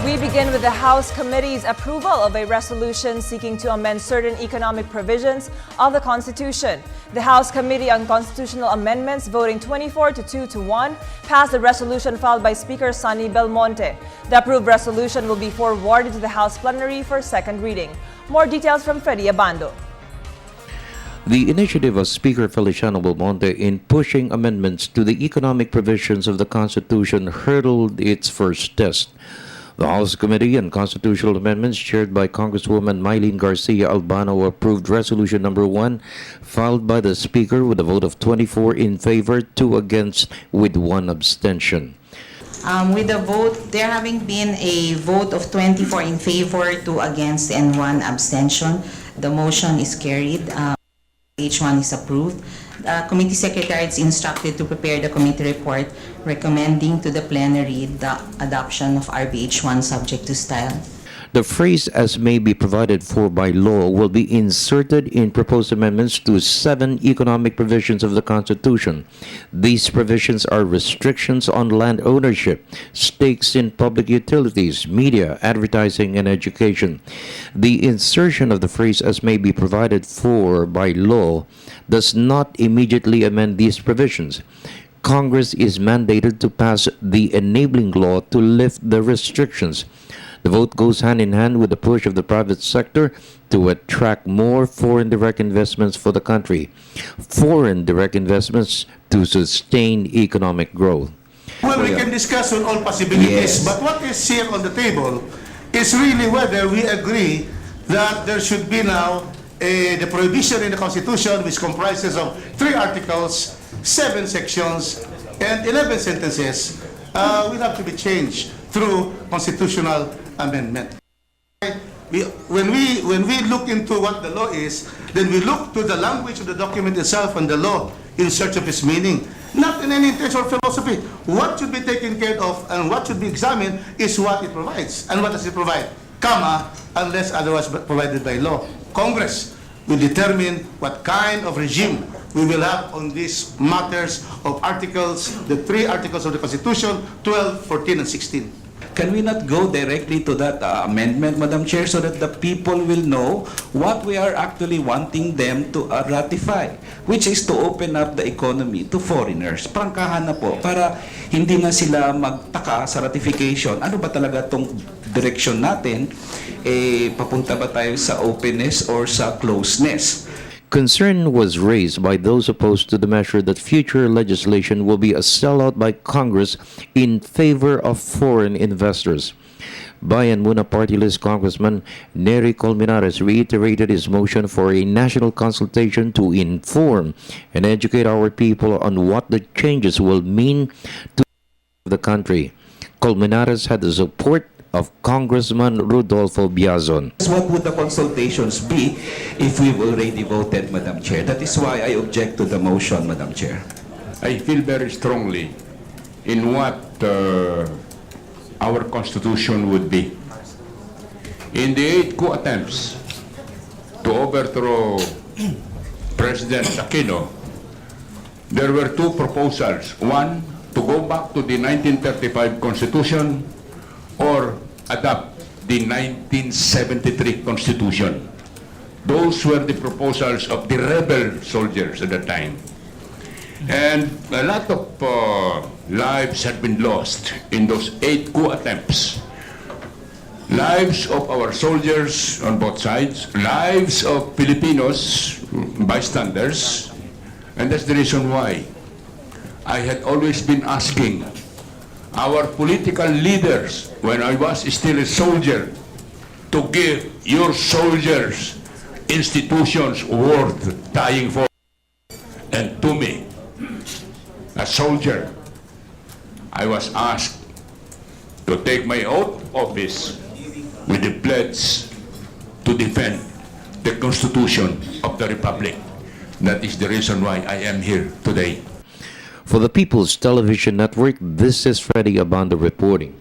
We begin with the House Committee's approval of a resolution seeking to amend certain economic provisions of the Constitution. The House Committee on Constitutional Amendments, voting 24 to 2 to 1, passed the resolution filed by Speaker Sonny Belmonte. The approved resolution will be forwarded to the House plenary for second reading. More details from Freddie Abando. The initiative of Speaker Feliciano Belmonte in pushing amendments to the economic provisions of the Constitution hurdled its first test. The House Committee on Constitutional Amendments, chaired by Congresswoman Mylene Garcia Albano, approved Resolution Number 1, filed by the Speaker with a vote of 24 in favor, 2 against, with 1 abstention. With the vote, there having been a vote of 24 in favor, 2 against, and 1 abstention, the motion is carried. H1 is approved. Committee Secretary is instructed to prepare the committee report recommending to the plenary the adoption of RBH1 subject to style. The phrase "as may be provided for by law" will be inserted in proposed amendments to 7 economic provisions of the Constitution. These provisions are restrictions on land ownership, stakes in public utilities, media, advertising, and education. The insertion of the phrase "as may be provided for by law" does not immediately amend these provisions. Congress is mandated to pass the enabling law to lift the restrictions. The vote goes hand in hand with the push of the private sector to attract more foreign direct investments for the country. Foreign direct investments to sustain economic growth. Well, we can discuss on all possibilities, Yes. but what is here on the table is really whether we agree that there should be now the prohibition in the Constitution, which comprises of 3 articles, 7 sections, and 11 sentences, will have to be changed through constitutional amendment. When we look into what the law is, then we look to the language of the document itself and the law in search of its meaning, not in any intention or philosophy. What should be taken care of and what should be examined is what it provides. And what does it provide? Unless otherwise provided by law. Congress will determine what kind of regime we will have on these matters of articles, the 3 articles of the Constitution, 12, 14, and 16. Can we not go directly to that amendment, Madam Chair, so that the people will know what we are actually wanting them to ratify, which is to open up the economy to foreigners. Prangkahan na po, para hindi na sila magtaka sa ratification. Ano ba talaga tong direction natin? Papunta ba tayo sa openness or sa closeness? Concern was raised by those opposed to the measure that future legislation will be a sellout by Congress in favor of foreign investors. Bayan Muna Party List Congressman Nery Colmenares reiterated his motion for a national consultation to inform and educate our people on what the changes will mean to the country. Colmenares had the support of Congressman Rodolfo Biazon. What would the consultations be if we've already voted, Madam Chair? That is why I object to the motion, Madam Chair. I feel very strongly in what our Constitution would be. In the 8 coup attempts to overthrow President Aquino, there were 2 proposals. One, to go back to the 1935 Constitution or adopt the 1973 Constitution. Those were the proposals of the rebel soldiers at the time. And a lot of lives had been lost in those 8 coup attempts. Lives of our soldiers on both sides, lives of Filipinos, bystanders, and that's the reason why I had always been asking our political leaders, when I was still a soldier, to give your soldiers institutions worth dying for. And to me, a soldier, I was asked to take my oath of office with the pledge to defend the Constitution of the Republic. That is the reason why I am here today. For the People's Television Network, this is Freddie Abando reporting.